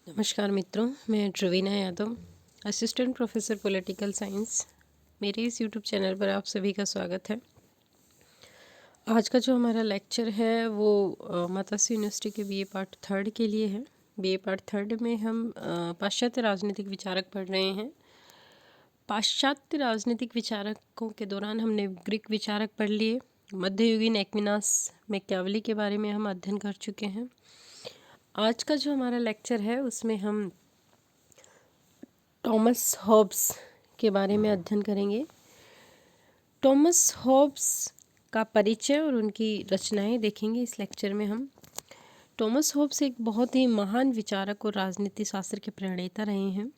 नमस्कार मित्रों, मैं Dravina Yadav, assistant professor political science. मेरे इस यूट्यूब चैनल पर आप सभी का स्वागत है। आज का जो हमारा लेक्चर है वो माताश्री यूनिवर्सिटी के बीए पार्ट थर्ड के लिए है। बीए पार्ट थर्ड में हम पाश्चात्य राजनीतिक विचारक पढ़ रहे हैं। पाश्चात्य राजनीतिक विचारकों के दौरान हमने ग्रीक विचारक पढ़ लिए। मध्ययुगीन एक्विनास मैकियावेली के बारे में हम अध्ययन कर चुके हैं। आज का जो हमारा लेक्चर है उसमें हम टॉमस हॉब्स के बारे में अध्ययन करेंगे। टॉमस हॉब्स का परिचय और उनकी रचनाएं देखेंगे इस लेक्चर में हम। टॉमस हॉब्स एक बहुत ही महान विचारक और राजनीति शास्त्र के प्रणेता रहे हैं।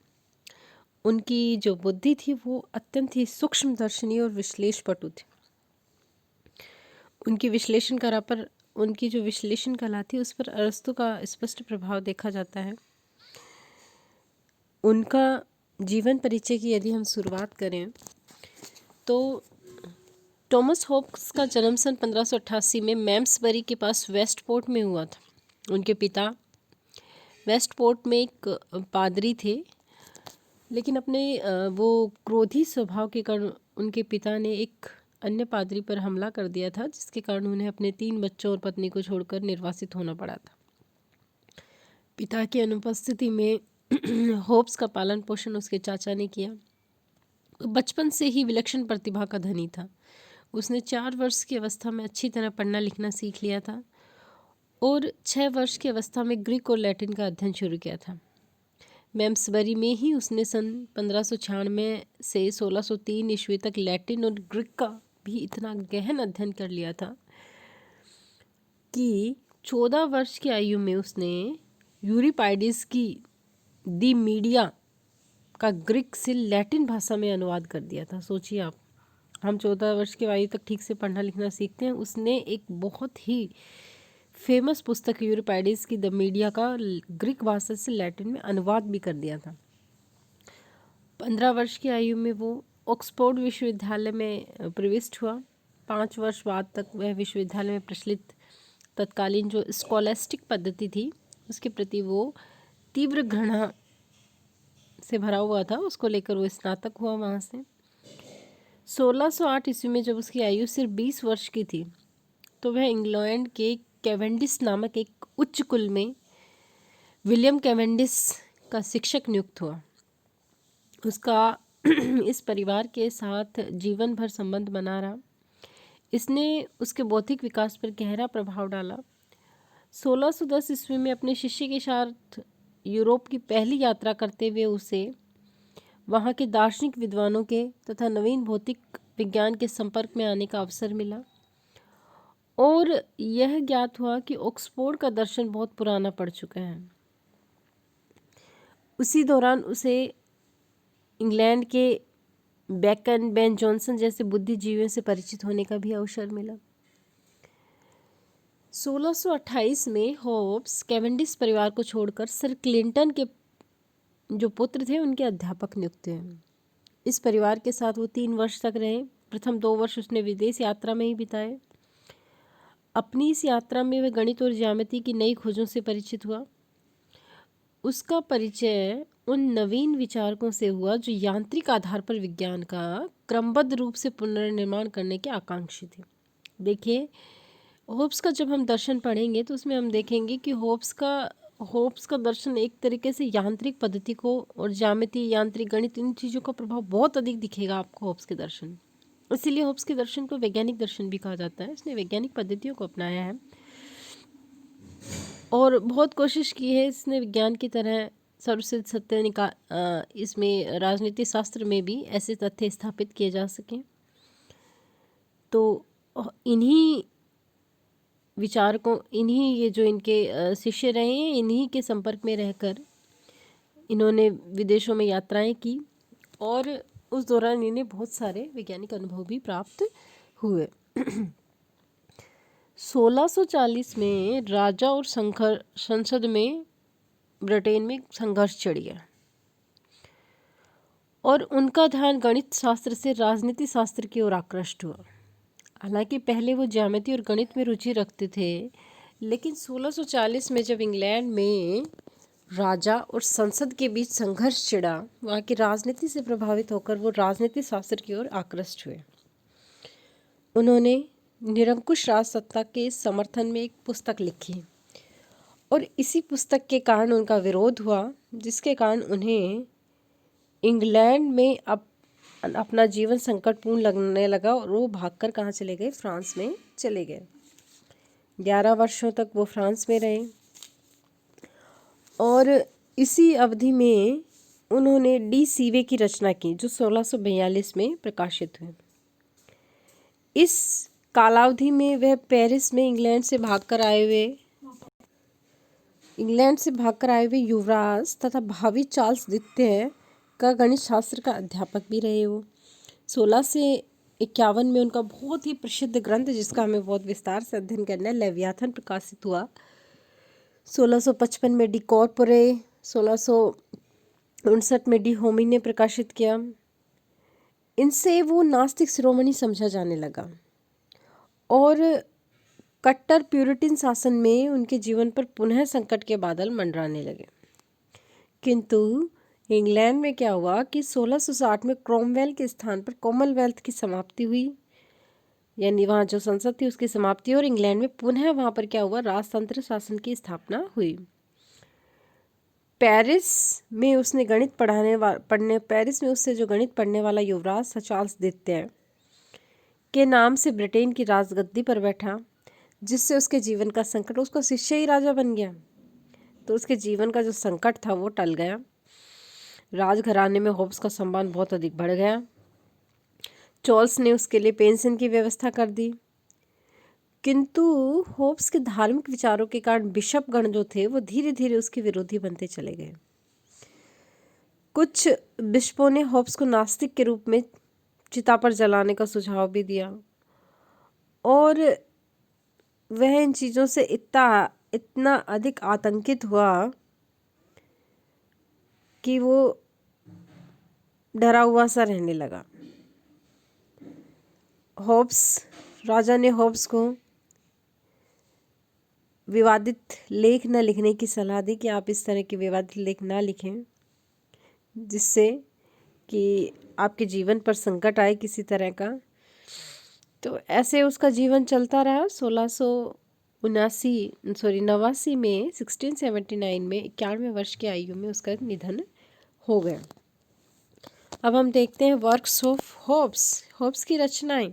उनकी जो बुद्धि थी वो अत्यंत ही सूक्ष्मदर्शिनी और विश्लेषपटु थी। उनकी जो विश्लेषण कला थी उस पर अरस्तु का स्पष्ट प्रभाव देखा जाता है। उनका जीवन परिचय की यदि हम शुरुआत करें तो टॉमस हॉब्स का जन्म सन 1588 में मैम्सबरी के पास वेस्टपोर्ट में हुआ था। उनके पिता वेस्टपोर्ट में एक पादरी थे, लेकिन अपने वो क्रोधी स्वभाव के कारण उनके पिता ने एक अन्य पादरी पर हमला कर दिया था, जिसके कारण उन्हें अपने 3 बच्चों और पत्नी को छोड़कर निर्वासित होना पड़ा था। पिता की अनुपस्थिति में होब्स का पालन पोषण उसके चाचा ने किया। बचपन से ही विलक्षण प्रतिभा का धनी था। उसने 4 वर्ष की अवस्था में अच्छी तरह पढ़ना लिखना सीख लिया था और 6 वर्ष की अवस्था में ग्रीक और लैटिन का अध्ययन शुरू किया था। मैम्सबरी में ही उसने सन 1596 से 1603 ईस्वी तक लैटिन और ग्रीक का भी इतना गहन अध्ययन कर लिया था कि 14 वर्ष की आयु में उसने यूरिपाइडिस की दी मीडिया का ग्रीक से लैटिन भाषा में अनुवाद कर दिया था। सोचिए आप, हम 14 वर्ष की आयु तक ठीक से पढ़ना लिखना सीखते हैं। उसने एक बहुत ही फेमस पुस्तक यूरिपाइडिस की द मीडिया का ग्रीक भाषा से लैटिन में अनुवाद भी कर दिया था। 15 वर्ष की आयु में वो ऑक्सफोर्ड विश्वविद्यालय में प्रविष्ट हुआ। 5 वर्ष बाद तक वह विश्वविद्यालय में प्रचलित तत्कालीन जो स्कॉलेस्टिक पद्धति थी उसके प्रति वो तीव्र घृणा से भरा हुआ था। उसको लेकर वो स्नातक हुआ वहाँ से। 1608 ईस्वी में जब उसकी आयु सिर्फ 20 वर्ष की थी तो वह इंग्लैंड के कैवेंडिश नामक एक उच्च कुल में विलियम कैवेंडिश का शिक्षक नियुक्त हुआ। उसका इस परिवार के साथ जीवन भर संबंध बना रहा। इसने उसके बौद्धिक विकास पर गहरा प्रभाव डाला। 1610 ईस्वी में अपने शिष्य के साथ यूरोप की पहली यात्रा करते हुए उसे वहाँ के दार्शनिक विद्वानों के तथा नवीन भौतिक विज्ञान के संपर्क में आने का अवसर मिला और यह ज्ञात हुआ कि ऑक्सफोर्ड का दर्शन बहुत पुराना पड़ चुका है। उसी दौरान उसे इंग्लैंड के बेकन, बेन जॉनसन जैसे बुद्धिजीवियों से परिचित होने का भी अवसर मिला। 1628 में होब्स कैवेंडिश परिवार को छोड़कर सर क्लिंटन के जो पुत्र थे उनके अध्यापक नियुक्त हुए। इस परिवार के साथ वो 3 वर्ष तक रहे। प्रथम 2 वर्ष उसने विदेश यात्रा में ही बिताए। अपनी इस यात्रा में वह गणित और ज्यामिति की नई खोजों से परिचित हुआ। उसका परिचय उन नवीन विचारकों से हुआ जो यांत्रिक आधार पर विज्ञान का क्रमबद्ध रूप से पुनर्निर्माण करने के आकांक्षी थे। देखिए, होब्स का जब हम दर्शन पढ़ेंगे तो उसमें हम देखेंगे कि होब्स का दर्शन एक तरीके से यांत्रिक पद्धति को और ज्यामिति, यांत्रिक गणित, इन चीज़ों का प्रभाव बहुत अधिक दिखेगा आपको होब्स के दर्शन। इसीलिए होब्स के दर्शन को वैज्ञानिक दर्शन भी कहा जाता है। इसने वैज्ञानिक पद्धतियों को अपनाया है और बहुत कोशिश की है इसने विज्ञान की तरह सर्वसिद्ध सत्य इसमें राजनीति शास्त्र में भी ऐसे तथ्य स्थापित किए जा सकें। तो इन्हीं विचारकों, इन्हीं ये जो इनके शिष्य रहे हैं, इन्हीं के संपर्क में रहकर इन्होंने विदेशों में यात्राएं की और उस दौरान इन्हें बहुत सारे वैज्ञानिक अनुभव भी प्राप्त हुए। 1640 में राजा और संसद में ब्रिटेन में संघर्ष छिड़ गया और उनका ध्यान गणित शास्त्र से राजनीति शास्त्र की ओर आकृष्ट हुआ। हालांकि पहले वो ज्यामिति और गणित में रुचि रखते थे, लेकिन 1640 में जब इंग्लैंड में राजा और संसद के बीच संघर्ष छिड़ा, वहाँ की राजनीति से प्रभावित होकर वो राजनीति शास्त्र की ओर आकृष्ट हुए। उन्होंने निरंकुश राज सत्ता के समर्थन में एक पुस्तक लिखी और इसी पुस्तक के कारण उनका विरोध हुआ, जिसके कारण उन्हें इंग्लैंड में अपना जीवन संकटपूर्ण लगने लगा और वो भागकर कहाँ चले गए? फ्रांस में चले गए। 11 वर्षों तक वो फ्रांस में रहे और इसी अवधि में उन्होंने डी सीवे की रचना की, जो 1642 में प्रकाशित हुई। इस कालावधि में वह पेरिस में इंग्लैंड से भागकर आए हुए युवराज तथा भावी चार्ल्स द्वितीय का गणित शास्त्र का अध्यापक भी रहे हो। 1651 में उनका बहुत ही प्रसिद्ध ग्रंथ, जिसका हमें बहुत विस्तार से अध्ययन करना है, लेवियाथन प्रकाशित हुआ। 1655 में डी कॉर्पोरे, 1659 में डी होमी ने प्रकाशित किया। इनसे वो नास्तिक शिरोमणि समझा जाने लगा और कट्टर प्यूरिटन शासन में उनके जीवन पर पुनः संकट के बादल मंडराने लगे। किंतु इंग्लैंड में क्या हुआ कि 1660 में क्रोमवेल के स्थान पर कॉमनवेल्थ की समाप्ति हुई, यानी वहाँ जो संसद थी उसकी समाप्ति, और इंग्लैंड में पुनः वहाँ पर क्या हुआ? राजतंत्र शासन की स्थापना हुई। पेरिस में उससे जो गणित पढ़ने वाला युवराज था चार्ल्स द्वितीय के नाम से ब्रिटेन की राजगद्दी पर बैठा, जिससे उसके जीवन का संकट, उसका शिष्य ही राजा बन गया, तो उसके जीवन का जो संकट था वो टल गया। राजघराने में होब्स का सम्मान बहुत अधिक बढ़ गया। चार्ल्स ने उसके लिए पेंशन की व्यवस्था कर दी, किंतु होब्स के धार्मिक विचारों के कारण बिशपगण जो थे वो धीरे धीरे उसके विरोधी बनते चले गए। कुछ बिशपों ने होब्स को नास्तिक के रूप में चिता पर जलाने का सुझाव भी दिया और वह इन चीज़ों से इतना अधिक आतंकित हुआ कि वो डरा हुआ सा रहने लगा। राजा ने होब्स को विवादित लेख न लिखने की सलाह दी कि आप इस तरह के विवादित लेख ना लिखें, जिससे कि आपके जीवन पर संकट आए किसी तरह का। तो ऐसे उसका जीवन चलता रहा। 1689 में 1679 में 91वें वर्ष की आयु में उसका निधन हो गया। अब हम देखते हैं वर्क्स ऑफ होब्स की रचनाएं।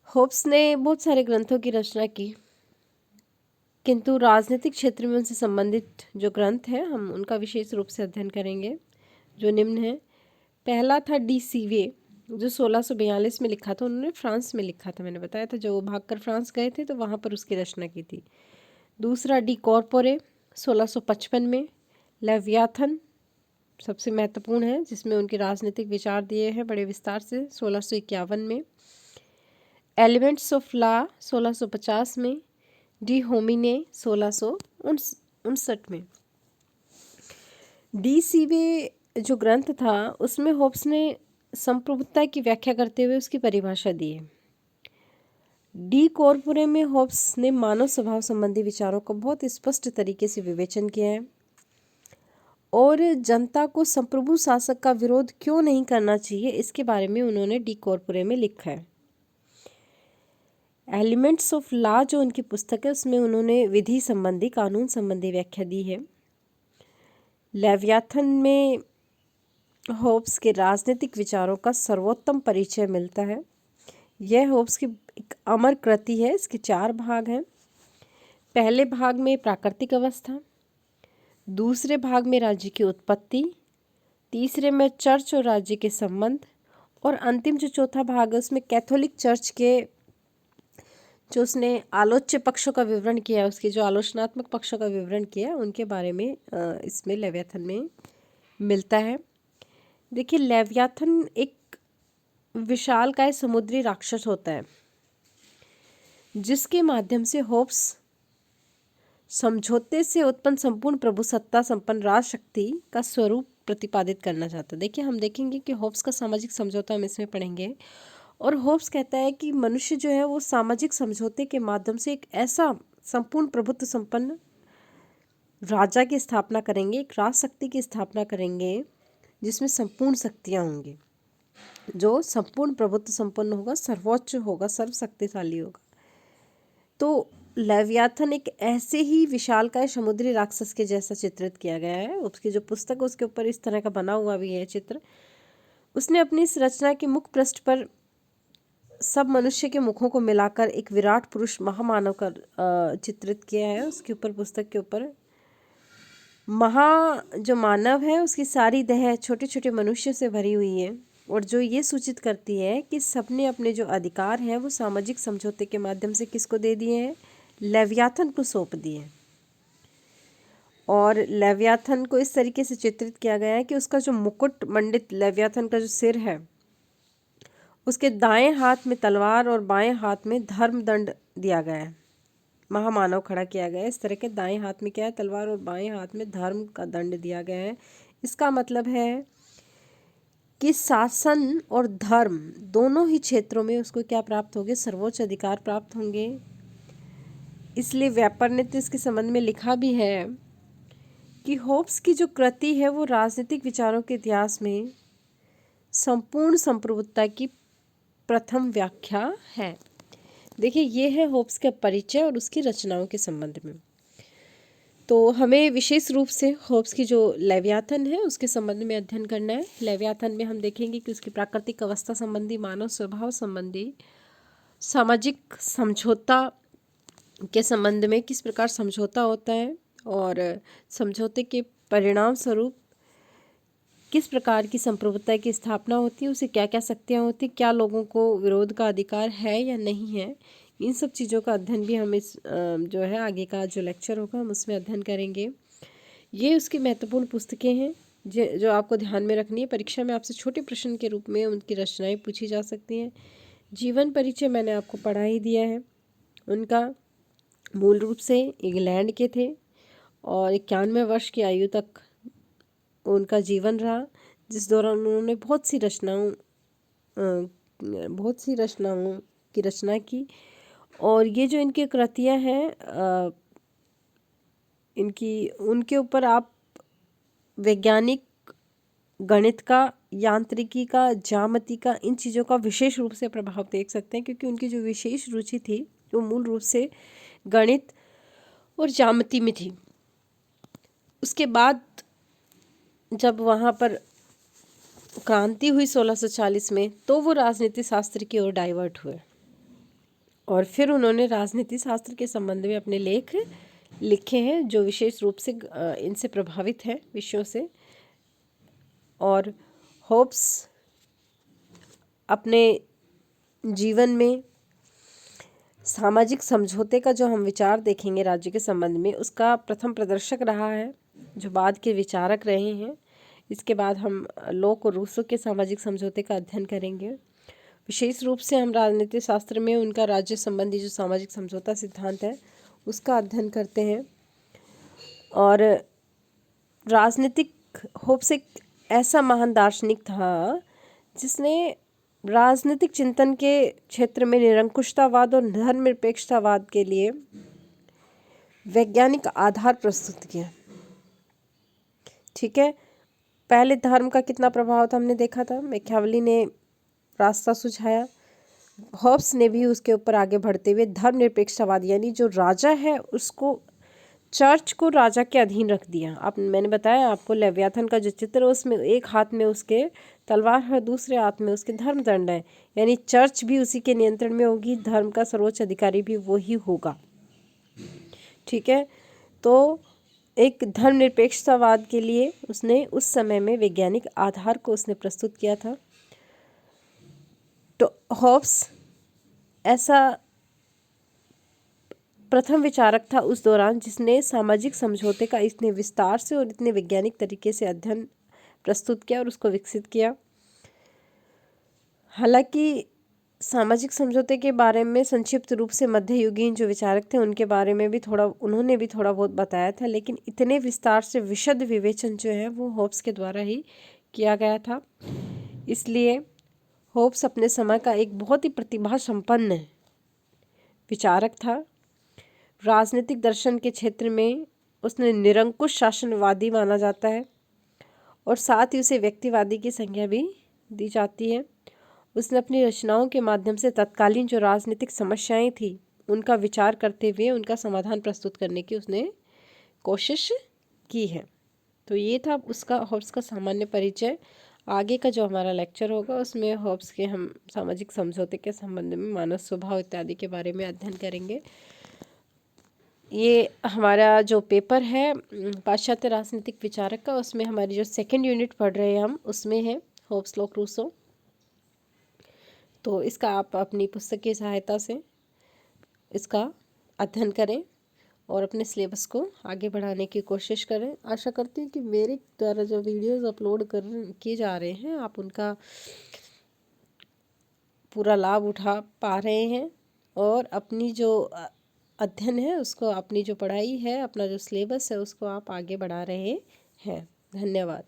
होब्स ने बहुत सारे ग्रंथों की रचना की, किंतु राजनीतिक क्षेत्र में उनसे संबंधित जो ग्रंथ हैं हम उनका विशेष रूप से अध्ययन करेंगे, जो निम्न है। पहला था डी सीवे, जो 1642 में लिखा था। उन्होंने फ्रांस में लिखा था, मैंने बताया था, जो वो भागकर फ्रांस गए थे तो वहाँ पर उसकी रचना की थी। दूसरा डी कॉर्पोरे 1655 में। लेवियाथन सबसे महत्वपूर्ण है, जिसमें उनके राजनीतिक विचार दिए हैं बड़े विस्तार से, 1651 में। एलिमेंट्स ऑफ लॉ 1650 में। डी होमिने 1659 में। डी सीवे जो ग्रंथ था उसमें होब्स ने संप्रभुता की व्याख्या करते हुए उसकी परिभाषा दी है। डी कॉर्पोरे में होब्स ने मानव स्वभाव संबंधी विचारों का बहुत स्पष्ट तरीके से विवेचन किया है और जनता को संप्रभु शासक का विरोध क्यों नहीं करना चाहिए इसके बारे में उन्होंने डी कॉर्पोरे में लिखा है। एलिमेंट्स ऑफ लॉ जो उनकी पुस्तक है उसमें उन्होंने विधि संबंधी, कानून संबंधी व्याख्या दी है। लेवियाथन में होब्स के राजनीतिक विचारों का सर्वोत्तम परिचय मिलता है। यह होब्स की एक अमर कृति है। इसके 4 भाग हैं। पहले भाग में प्राकृतिक अवस्था, दूसरे भाग में राज्य की उत्पत्ति, तीसरे में चर्च और राज्य के संबंध, और अंतिम जो चौथा भाग है उसमें कैथोलिक चर्च के जो उसने आलोच्य पक्षों का विवरण किया है, उसके जो आलोचनात्मक पक्षों का विवरण किया है उनके बारे में इसमें लेवियाथन में मिलता है। देखिए, लेवियाथन एक विशालकाय समुद्री राक्षस होता है जिसके माध्यम से होब्स समझौते से उत्पन्न संपूर्ण प्रभुसत्ता संपन्न राजशक्ति का स्वरूप प्रतिपादित करना चाहता है। देखिए, हम देखेंगे कि होब्स का सामाजिक समझौता हम इसमें पढ़ेंगे, और होब्स कहता है कि मनुष्य जो है वो सामाजिक समझौते के माध्यम से एक ऐसा संपूर्ण प्रभुत्व संपन्न राजा की स्थापना करेंगे, एक राज शक्ति की स्थापना करेंगे जिसमें संपूर्ण शक्तियाँ होंगी, जो संपूर्ण प्रभुत्व संपन्न होगा, सर्वोच्च होगा, सर्वशक्तिशाली होगा। तो लेवियाथन एक ऐसे ही विशालकाय समुद्री राक्षस के जैसा चित्रित किया गया है। उसकी जो पुस्तक है उसके ऊपर इस तरह का बना हुआ भी है चित्र। उसने अपनी इस रचना के मुख पृष्ठ पर सब मनुष्य के मुखों को मिलाकर एक विराट पुरुष महामानव का चित्रित किया है। उसके ऊपर, पुस्तक के ऊपर, जो मानव है उसकी सारी देह छोटे छोटे मनुष्य से भरी हुई है, और जो ये सूचित करती है कि सबने अपने जो अधिकार हैं वो सामाजिक समझौते के माध्यम से किसको दे दिए हैं? लेवियाथन को सौंप दिए हैं। और लेवियाथन को इस तरीके से चित्रित किया गया है कि उसका जो मुकुट मंडित लेवियाथन का जो सिर है, उसके दाएं हाथ में तलवार और बाएं हाथ में धर्म दंड दिया गया है। महामानव खड़ा किया गया है। इस तरह के दाएं हाथ में क्या है? तलवार, और बाएं हाथ में धर्म का दंड दिया गया है। इसका मतलब है कि शासन और धर्म दोनों ही क्षेत्रों में उसको क्या प्राप्त होंगे? सर्वोच्च अधिकार प्राप्त होंगे। इसलिए व्यापार ने तो इसके संबंध में लिखा भी है कि होब्स की जो कृति है वो राजनीतिक विचारों के इतिहास में संपूर्ण संप्रभुता की प्रथम व्याख्या है। देखिए, ये है होब्स का परिचय और उसकी रचनाओं के संबंध में। तो हमें विशेष रूप से होब्स की जो लेवियाथन है उसके संबंध में अध्ययन करना है। लेवियाथन में हम देखेंगे कि उसकी प्राकृतिक अवस्था संबंधी, मानव स्वभाव संबंधी, सामाजिक समझौता के संबंध में किस प्रकार समझौता होता है, और समझौते के परिणाम स्वरूप किस प्रकार की संप्रभुता की स्थापना होती है, उसे क्या क्या शक्तियाँ होती, क्या लोगों को विरोध का अधिकार है या नहीं है। इन सब चीज़ों का अध्ययन भी हम इस जो है आगे का जो लेक्चर होगा हम उसमें अध्ययन करेंगे। ये उसकी महत्वपूर्ण पुस्तकें हैं जो आपको ध्यान में रखनी है। परीक्षा में आपसे छोटे प्रश्न के रूप में उनकी रचनाएं पूछी जा सकती हैं। जीवन परिचय मैंने आपको पढ़ा ही दिया है। उनका मूल रूप से इंग्लैंड के थे और 91 वर्ष की आयु तक उनका जीवन रहा, जिस दौरान उन्होंने बहुत सी रचनाओं की रचना की। और ये जो इनकी कृतियाँ हैं, उनके ऊपर आप वैज्ञानिक, गणित का, यांत्रिकी का, ज्यामिति का, इन चीज़ों का विशेष रूप से प्रभाव देख सकते हैं, क्योंकि उनकी जो विशेष रुचि थी वो मूल रूप से गणित और ज्यामिति में थी। उसके बाद जब वहाँ पर क्रांति हुई 1640 में, तो वो राजनीति शास्त्र की ओर डाइवर्ट हुए और फिर उन्होंने राजनीति शास्त्र के संबंध में अपने लेख लिखे हैं जो विशेष रूप से इनसे प्रभावित हैं विषयों से। और होब्स अपने जीवन में सामाजिक समझौते का जो हम विचार देखेंगे राज्य के संबंध में, उसका प्रथम प्रदर्शक रहा है, जो बाद के विचारक रहे हैं। इसके बाद हम लोक और रूसो के सामाजिक समझौते का अध्ययन करेंगे। विशेष रूप से हम राजनीति शास्त्र में उनका राज्य संबंधी जो सामाजिक समझौता सिद्धांत है उसका अध्ययन करते हैं। और राजनीतिक होब्स एक ऐसा महान दार्शनिक था जिसने राजनीतिक चिंतन के क्षेत्र में निरंकुशतावाद और धर्मनिरपेक्षतावाद के लिए वैज्ञानिक आधार प्रस्तुत किया। ठीक है, पहले धर्म का कितना प्रभाव था हमने देखा था, मैकियावेली ने रास्ता सुझाया। होब्स ने भी उसके ऊपर आगे बढ़ते हुए धर्मनिरपेक्षतावाद, यानी जो राजा है उसको, चर्च को राजा के अधीन रख दिया। मैंने बताया आपको, लेवियाथन का जो चित्र है उसमें एक हाथ में उसके तलवार है, दूसरे हाथ में उसके धर्मदंड है, यानी चर्च भी उसी के नियंत्रण में होगी, धर्म का सर्वोच्च अधिकारी भी वही होगा। ठीक है, तो एक धर्मनिरपेक्षतावाद के लिए उसने उस समय में वैज्ञानिक आधार को उसने प्रस्तुत किया था। तो होब्स ऐसा प्रथम विचारक था उस दौरान जिसने सामाजिक समझौते का इतने विस्तार से और इतने वैज्ञानिक तरीके से अध्ययन प्रस्तुत किया और उसको विकसित किया। हालांकि सामाजिक समझौते के बारे में संक्षिप्त रूप से मध्ययुगीन जो विचारक थे उन्होंने भी थोड़ा बहुत बताया था, लेकिन इतने विस्तार से विशद विवेचन जो है वो होब्स के द्वारा ही किया गया था। इसलिए होब्स अपने समय का एक बहुत ही प्रतिभा संपन्न विचारक था। राजनीतिक दर्शन के क्षेत्र में उसने निरंकुश शासनवादी माना जाता है और साथ ही उसे व्यक्तिवादी की संज्ञा भी दी जाती है। उसने अपनी रचनाओं के माध्यम से तत्कालीन जो राजनीतिक समस्याएं थी उनका विचार करते हुए उनका समाधान प्रस्तुत करने की उसने कोशिश की है। तो ये था उसका हॉब्स का सामान्य परिचय। आगे का जो हमारा लेक्चर होगा उसमें हॉब्स के हम सामाजिक समझौते के संबंध में मानव स्वभाव इत्यादि के बारे में अध्ययन करेंगे। ये हमारा जो पेपर है पाश्चात्य राजनीतिक विचारक का, उसमें हमारी जो सेकंड यूनिट पढ़ रहे हैं हम, उसमें है हॉब्स लॉक रूसो। तो इसका आप अपनी पुस्तक की सहायता से इसका अध्ययन करें और अपने सिलेबस को आगे बढ़ाने की कोशिश करें। आशा करती हूँ कि मेरे द्वारा जो वीडियोस अपलोड किए जा रहे हैं आप उनका पूरा लाभ उठा पा रहे हैं और अपनी जो अध्ययन है उसको, अपनी जो पढ़ाई है, अपना जो सिलेबस है उसको आप आगे बढ़ा रहे हैं। धन्यवाद।